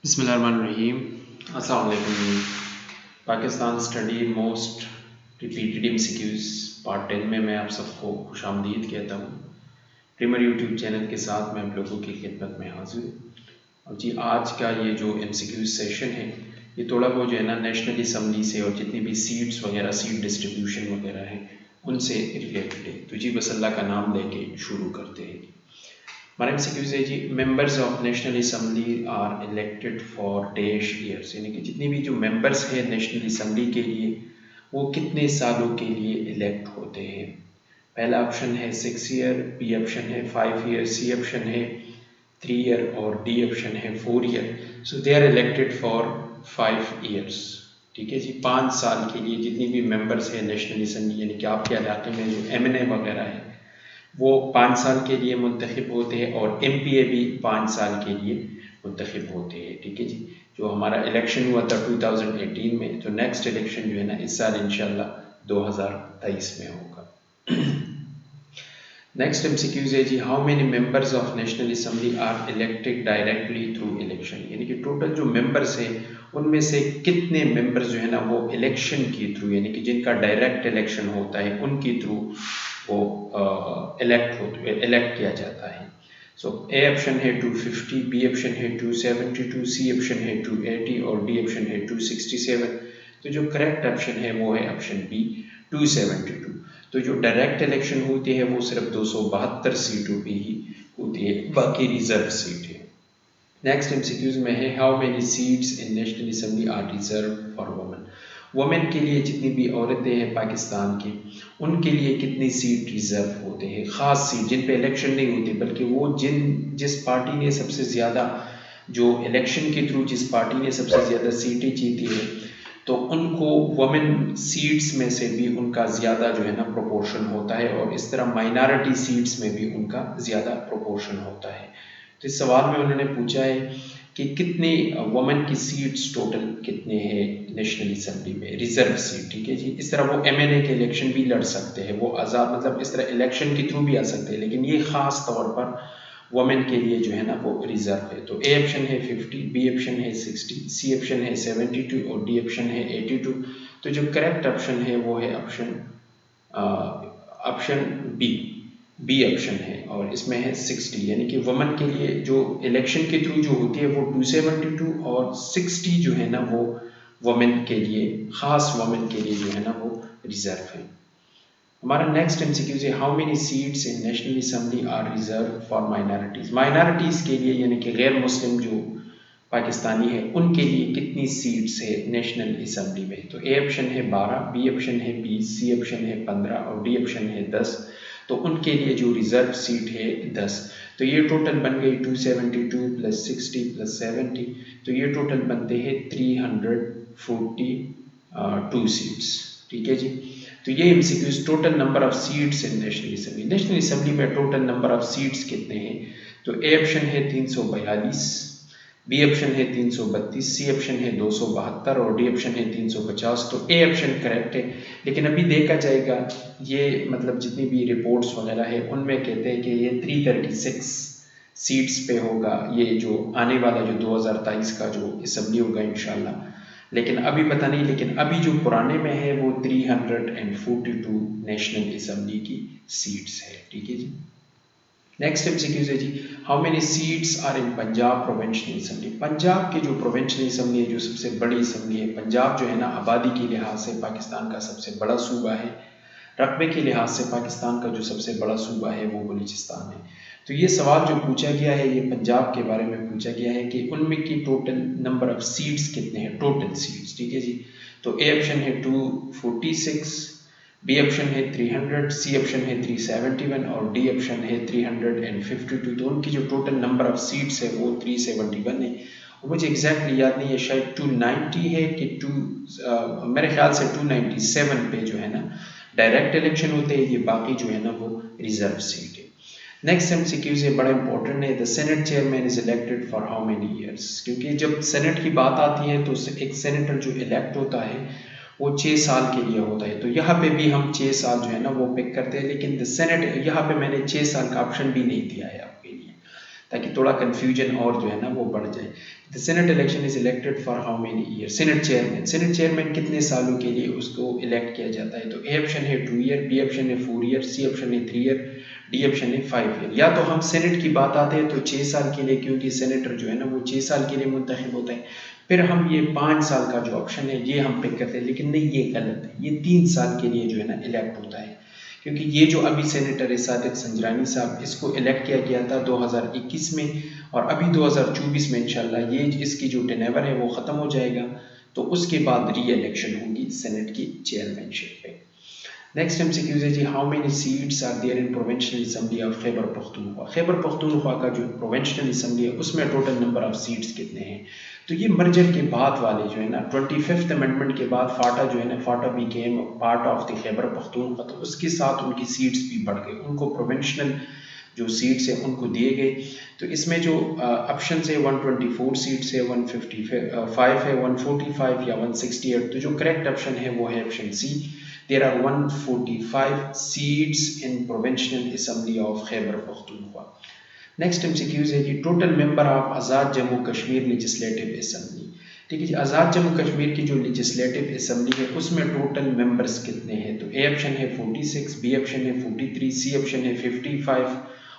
بسم اللہ الرحمن الرحیم. السلام علیکم. Pakistan study most repeated M C Qs part 10 میں آپ سب کو خوش آمدید کہتا ہوں. پریمر یوٹیوب چینل کے ساتھ میں آپ لوگوں کی خدمت میں حاضر ہوں. اور جی آج کا یہ جو ایم سی کیوز سیشن ہے یہ تھوڑا بہت جو ہے نا نیشنل اسمبلی سے اور جتنی بھی سیٹس وغیرہ سیٹ ڈسٹریبیوشن وغیرہ ہیں ان سے ریلیٹڈ ہے. تو جی بس اللہ کا نام لے کے شروع کرتے ہیں. ہمارا ایم سی کیوز ہے جی members of National assembly are elected for dash years, یعنی کہ جتنی بھی جو ممبرس ہیں نیشنل اسمبلی کے لیے وہ کتنے سالوں کے لیے الیکٹ ہوتے ہیں. پہلا آپشن ہے 6 ایئر، بی آپشن ہے 5 ایئر، سی آپشن ہے 3 ایئر اور ڈی آپشن ہے 4 year. So they are elected for 5 years. ٹھیک ہے جی، 5 سال کے لیے جتنی بھی ممبرس ہیں نیشنل اسمبلی، یعنی کہ آپ کے علاقے میں جو ایم این اے وغیرہ ہے وہ 5 سال کے لیے منتخب ہوتے ہیں اور ایم پی اے بھی 5 سال کے لیے منتخب ہوتے ہیں. ٹھیک ہے جی، جو ہمارا الیکشن ہوا تھا 2018 میں، تو نیکسٹ الیکشن جو ہے نا اس سال انشاءاللہ 2023 میں ہوگا. نیکسٹ ایم سی کیوز ہے جی how many members of National assembly are elected directly through election, یعنی کہ ٹوٹل جو ممبرس ہیں ان میں سے کتنے ممبرز جو ہے نا وہ الیکشن کی تھرو، یعنی کہ جن کا ڈائریکٹ الیکشن ہوتا ہے ان کی تھرو وہ الیکٹ کیا جاتا ہے. سو اے آپشن ہے 250، بی آپشن ہے 272، سی آپشن ہے 280 اور ڈی آپشن ہے 267. تو جو کریکٹ آپشن ہے وہ ہے آپشن بی 272. تو جو ڈائریکٹ الیکشن ہوتی ہے وہ صرف 272 سیٹوں پہ ہی ہوتی ہے، باقی ریزرو سیٹ ہے. نیکسٹ ایم سی کیوز میں ہے how many seats in national assembly are reserve for women. Women کے لیے جتنی بھی عورتیں ہیں پاکستان کی ان کے لیے کتنی سیٹ ریزرو ہوتے ہیں، خاص سیٹ جن پہ الیکشن نہیں ہوتی بلکہ وہ جس پارٹی نے سب سے زیادہ جو الیکشن کے تھرو جس پارٹی نے سب سے زیادہ سیٹیں جیتی ہے تو ان کو وومن سیٹس میں سے بھی ان کا زیادہ جو ہے نا پروپورشن ہوتا ہے، اور اس طرح مائنارٹی سیٹس میں بھی ان کا زیادہ پروپورشن ہوتا ہے. تو اس سوال میں انہوں نے پوچھا ہے کہ کتنے وومن کی سیٹس ٹوٹل کتنے ہیں نیشنل اسمبلی میں ریزرو سیٹ. ٹھیک ہے جی، اس طرح وہ ایم این اے کے الیکشن بھی لڑ سکتے ہیں، وہ آزاد مطلب اس طرح الیکشن کے تھرو بھی آ سکتے ہیں، لیکن یہ خاص طور پر وومن کے لیے جو ہے نا وہ ریزرو ہے. تو اے آپشن ہے 50، بی آپشن ہے 60، سی آپشن ہے 72 اور ڈی آپشن ہے 82. تو جو کریکٹ آپشن ہے وہ ہے آپشن بی آپشن ہے، اور اس میں ہے 60، یعنی کہ وومن کے لیے جو الیکشن کے تھرو جو ہوتی ہے وہ 272 اور 60 جو ہے نا وہ وومن کے لیے، خاص وومن کے لیے جو ہے نا وہ ریزرو ہے. ہمارا نیکسٹ ایم سی کیوز ہے how many seats in national assembly are reserve for minorities. Minorities کے لیے یعنی کہ غیر مسلم جو پاکستانی ہے ان کے لیے کتنی سیٹس ہے نیشنل اسمبلی میں. تو اے آپشن ہے 12، بی آپشن ہے 20، سی آپشن ہے 15 اور ڈی آپشن ہے 10. تو ان کے لیے جو ریزرو سیٹ ہے 10. تو یہ ٹوٹل بن گئی 272 پلس 60 پلس 70، تو یہ ٹوٹل بنتے ہیں 342 سیٹس. ٹھیک ہے جی، تو یہ M C Qs total number of seats in national assembly. National assembly میں ٹوٹل نمبر آف سیٹس کتنے ہیں؟ تو اے آپشن ہے 342، بی آپشن ہے 332، سی آپشن ہے 272 اور ڈی آپشن ہے 350. تو اے آپشن کریکٹ ہے، لیکن ابھی دیکھا جائے گا یہ مطلب جتنی بھی رپورٹس وغیرہ ہے ان میں کہتے ہیں کہ یہ 336 سیٹس پہ ہوگا، یہ جو آنے والا جو 2023 کا جو اسمبلی ہوگا انشاءاللہ. لیکن ابھی پتہ نہیں، لیکن ابھی جو پرانے میں ہے وہ 342 نیشنل اسمبلی کی سیٹس ہے. ٹھیک ہے جی. نیکسٹ ایم سی کیوز ہے جی how many seats are in Punjab provincial assembly. Punjab کی جو پروونشنل اسمبلی ہے جو سب سے بڑی اسمبلی ہے، پنجاب جو ہے نا آبادی کے لحاظ سے پاکستان کا سب سے بڑا صوبہ ہے، رقبے کے لحاظ سے پاکستان کا جو سب سے بڑا صوبہ ہے وہ بلوچستان ہے. تو یہ سوال جو پوچھا گیا ہے یہ پنجاب کے بارے میں پوچھا گیا ہے کہ ان میں کی ٹوٹل نمبر آف سیٹس کتنے ہیں، ٹوٹل سیٹس. ٹھیک ہے جی، تو اے آپشن ہے 246، بی آپشن ہے 300، سی آپشن ہے 371 اور ڈی آپشن ہے 352. تو ان کی جو ٹوٹل نمبر آف سیٹس ہے وہ 371 ہے. اور مجھے ایگزیکٹلی یاد نہیں ہے، شاید 290 ہے کہ میرے خیال سے 297 پہ جو ہے نا ڈائریکٹ الیکشن ہوتے ہیں، یہ باقی جو ہے نا وہ ریزرو سیٹ ہے. نیکسٹ ایم سی کیوز ہے بڑا امپورٹنٹ ہے، the Senate chairman is elected for how many years. کیونکہ جب سینٹ کی بات آتی ہے تو ایک سینیٹر جو الیکٹ ہوتا ہے وہ 6 سال کے لیے ہوتا ہے. تو یہاں پہ بھی ہم 6 سال جو ہے نا وہ پک کرتے ہیں، لیکن دا سینٹ یہاں پہ میں نے 6 سال کا آپشن بھی نہیں دیا ہے آپ کے لیے. تاکہ تھوڑا کنفیوژن اور جو ہے نا وہ بڑھ جائے. The Senate election is elected for how many years? Senate chairman کتنے سالوں کے لیے اس کو الیکٹ کیا جاتا ہے؟ تو اے آپشن ہے 2 ایئر، بی آپشن ہے 4 ایئر، سی آپشن ہے 3 ایئر، ڈی آپشن ہے 5 ایئر. یا تو ہم سینٹ کی بات آتے ہیں تو 6 سال کے لیے، کیونکہ سینیٹر جو ہے نا وہ 6 سال کے لیے منتخب ہوتا ہے. پھر ہم یہ 5 سال کا جو آپشن ہے یہ ہم پک کرتے ہیں، لیکن نہیں، یہ غلط ہے. یہ 3 سال کے لیے جو ہے نا الیکٹ ہوتا ہے، کیونکہ یہ جو ابھی سینیٹر ہے صادق سنجرانی صاحب، اس کو الیکٹ کیا گیا تھا 2021 میں، اور ابھی 2024 میں انشاءاللہ یہ اس کی جو ٹینیور ہے وہ ختم ہو جائے گا، تو اس کے بعد ری الیکشن ہوگی سینٹ کی چیئرمین شپ پہ. نیکسٹ ایم سی کیوز ہے جی، how many seats are there in provincial assembly of Khyber Pakhtunkhwa. Khyber Pakhtunkhwa کا جو پروونشنل اسمبلی ہے اس میں ٹوٹل نمبر آف سیٹس کتنے ہیں؟ تو یہ مرجر کے بعد والے جو ہے نا 25th امنڈمنٹ کے بعد فاٹا جو ہے نا، FATA became part of the Khyber Pakhtunkhwa, تو اس کے ساتھ ان کی سیٹس بھی بڑھ گئی، ان کو پروونشنل جو سیٹس ہیں ان کو دیے گئے. تو اس میں جو آپشنز ہے 124 سیٹس ہے، 155 ہے، 145 یا 168. تو جو کریکٹ آپشن ہے وہ ہے option C. There are 145 seats in provincial assembly of Khyber Pakhtunkhwa. Next M C Qs ہے کہ total member of Azad Jammu Kashmir legislative assembly. ٹھیک ہے جی، آزاد جموں کشمیر کی جو لیجسلیٹو اسمبلی ہے اس میں ٹوٹل ممبرس کتنے ہیں؟ تو اے آپشن ہے 46، بی آپشن ہے 43، سی آپشن ہے 55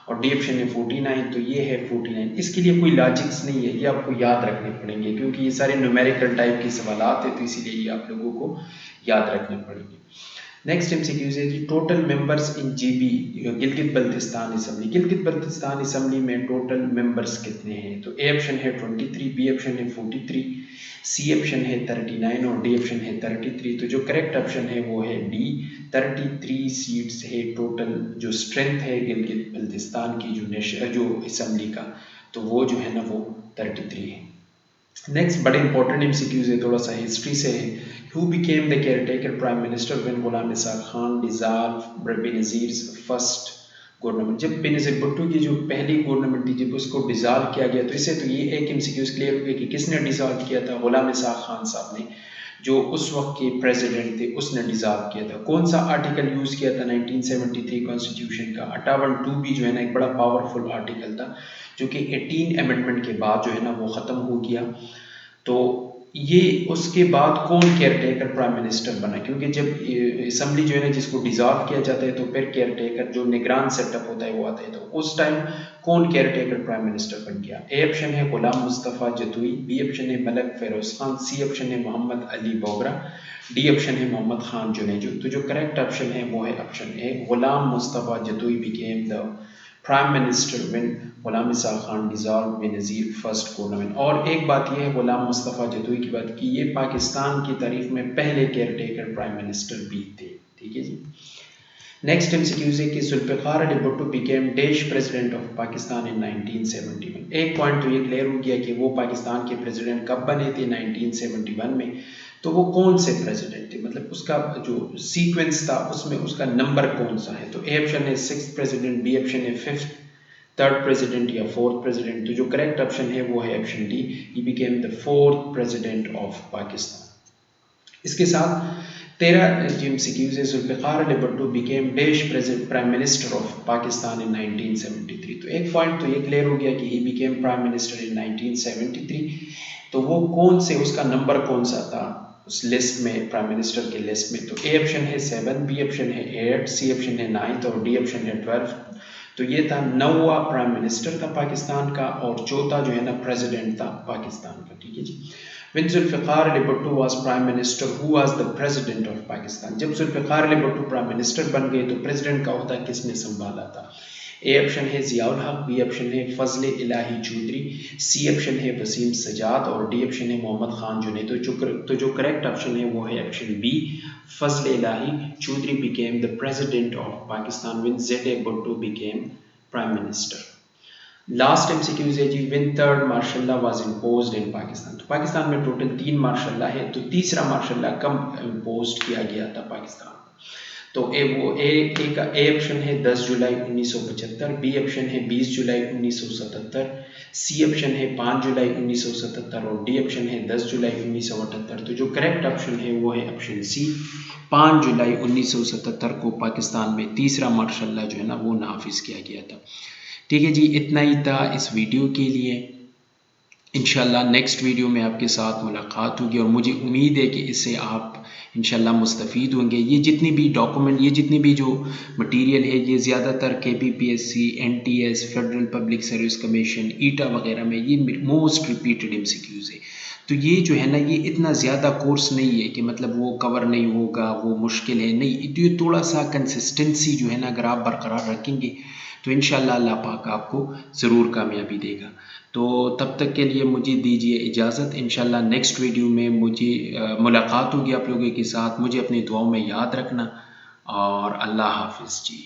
اور ڈی آپشن ہے 49. تو یہ ہے 49. اس کے لیے کوئی لاجکس نہیں ہے، یہ آپ کو یاد رکھنے پڑیں گے، کیونکہ یہ سارے نیومیریکل ٹائپ کے سوالات ہیں، تو اسی لیے یہ آپ لوگوں کو یاد رکھنے پڑیں گے. نیکسٹ ایم سی کیوز ہے جی، total members in G B Gilgit Baltistan assembly. Gilgit Baltistan assembly میں ٹوٹل ممبرس کتنے ہیں؟ تو اے آپشن ہے 23، بی آپشن ہے 43، سی آپشن ہے 39 اور ڈی آپشن ہے 33. تو جو کریکٹ آپشن ہے وہ ہے ڈی، 33 سیٹس ہے ٹوٹل. جو اسٹرینتھ ہے گلگت بلتستان کی جو اسمبلی کا، تو وہ جو ہے نا وہ 33 ہے. نیکسٹ بڑے امپورٹنٹ ایم سی کیوز ہے، تھوڑا سا ہسٹری سے ہے. Who became the caretaker prime minister when Ghulam Ishaq Khan dissolved بینظیر's first government? جب بینظیر بھٹو کی جو پہلی گورنمنٹ تھی، جب اس کو ڈیزالو کیا گیا، تو اسے تو یہ ایک ایم سی کیوز کلیئر ہو گیا کہ کس نے ڈیزالو کیا تھا؟ غلام اسحاق خان صاحب نے، جو اس وقت کے پریزیڈنٹ تھے، اس نے ڈیزالو کیا تھا. کون سا آرٹیکل یوز کیا تھا 1973 کانسٹیٹیوشن کا؟ 58(2) بھی جو ہے نا ایک بڑا پاورفل آرٹیکل تھا، جو کہ 18 امنڈمنٹ کے بعد جو ہے نا وہ ختم ہو گیا. تو یہ اس کے بعد کون کیئر ٹیکر پرائم منسٹر بنا؟ کیونکہ جب اسمبلی جو ہے نا جس کو ڈیزالو کیا جاتا ہے تو پھر کیئر ٹیکر جو نگران سیٹ اپ ہوتا ہے وہ آتا ہے. تو اس ٹائم کون کیئر ٹیکر پرائم منسٹر بن گیا؟ اے آپشن ہے غلام مصطفیٰ جتوئی، بی آپشن ہے ملک فیروز خان، سی آپشن ہے محمد علی بوگرا، ڈی آپشن ہے محمد خان جنیجو. تو جو کریکٹ آپشن ہے وہ ہے option a, Ghulam Mustafa Jatoi became the prime minister when Ghulam Ishaq Khan dissolved Benazir first government. اور ایک بات یہ ہے غلام مصطفیٰ جتوئی کی بات، کہ یہ پاکستان کی تاریخ میں پہلے کیئر ٹیکر پرائم منسٹر بھی تھے. ٹھیک ہے جی. نیکسٹ ایم سی کیوز ہے کہ Zulfikar Ali Bhutto became dash president of Pakistan in 1971. ایک پوائنٹ تو یہ کلیئر ہو گیا کہ وہ پاکستان کے پریزیڈنٹ کب بنے تھے؟ 1971 میں. تو وہ کون سے پریزیڈنٹ تھے، مطلب اس کا جو سیکوینس تھا اس میں اس کا نمبر کون سا ہے؟ تو اے آپشن ہے 6th پریزیڈنٹ، بی آپشن ہے 5th، 3rd پریزیڈنٹ یا 4th پریزیڈنٹ. تو جو کریکٹ آپشن ہے وہ ہے option D, he became the 4th president of Pakistan. اس کے ساتھ 13 ایم سی کیوز ہے، Zulfikar Ali Bhutto became dash prime minister of Pakistan in 1973. تو ایک پوائنٹ تو یہ کلیئر ہو گیا کہ ہی بیکیم پرائم منسٹر ان 1973. تو وہ کون سے، اس کا نمبر کون سا تھا اس لسٹ میں، پرائم منسٹر کے لسٹ میں؟ تو اے آپشن ہے 7، بی آپشن ہے 8، سی آپشن ہے 9 اور ڈی آپشن ہے 12. تو یہ تھا 9واں پرائم منسٹر تھا پاکستان کا، اور چوتھا جو ہے نا پریزیڈنٹ تھا پاکستان کا. ٹھیک ہے جی. When Zulfikar Ali Bhutto was prime minister, who was the president of Pakistan? جب ذوالفقار علی بھٹو پرائم منسٹر بن گئے تو پریزیڈنٹ کا عہدہ کس نے سنبھالا تھا؟ اے آپشن ہے ضیاء الحق، بی آپشن ہے فضل الہی چودھری، سی آپشن ہے وسیم سجاد اور ڈی آپشن ہے محمد خان جنید. تو جو کریکٹ آپشن ہے وہ ہے آپشن بی، فضل الہی Chaudhry became the president of Pakistan when Z.A. Bhutto became prime minister. Last M C Qs ہے جی، when third martial law was imposed in Pakistan. تو پاکستان میں ٹوٹل 3 مارشل لا ہے، تو تیسرا مارشل لا کب امپوزڈ کیا گیا تھا پاکستان؟ تو اے آپشن ہے 10 جولائی 1975، بی آپشن ہے 20 جولائی 1977، سی آپشن ہے 5 جولائی 1977 اور ڈی آپشن ہے 10 جولائی 1978. تو جو کریکٹ آپشن ہے وہ ہے آپشن سی، 5 جولائی 1977 کو پاکستان میں تیسرا مارشل لا جو ہے نا وہ نافذ کیا گیا تھا. ٹھیک ہے جی، اتنا ہی تھا اس ویڈیو کے لیے. انشاءاللہ نیکسٹ ویڈیو میں آپ کے ساتھ ملاقات ہوگی، اور مجھے امید ہے کہ اس سے آپ انشاءاللہ مستفید ہوں گے. یہ جتنی بھی ڈاکومنٹ، یہ جتنی بھی جو مٹیریل ہے، یہ زیادہ تر KPPSC، NTS، Federal Public Service Commission, ایٹا وغیرہ میں یہ موسٹ ریپیٹڈ MCQs ہے. تو یہ جو ہے نا، یہ اتنا زیادہ کورس نہیں ہے کہ مطلب وہ کور نہیں ہوگا، وہ مشکل ہے، نہیں. یہ تھوڑا سا کنسسٹنسی جو ہے نا اگر آپ برقرار رکھیں گے تو انشاءاللہ اللہ پاک آپ کو ضرور کامیابی دے گا. تو تب تک کے لیے مجھے دیجیے اجازت. انشاءاللہ نیکسٹ ویڈیو میں مجھے ملاقات ہوگی آپ لوگوں کے ساتھ. مجھے اپنی دعاؤں میں یاد رکھنا، اور اللہ حافظ جی.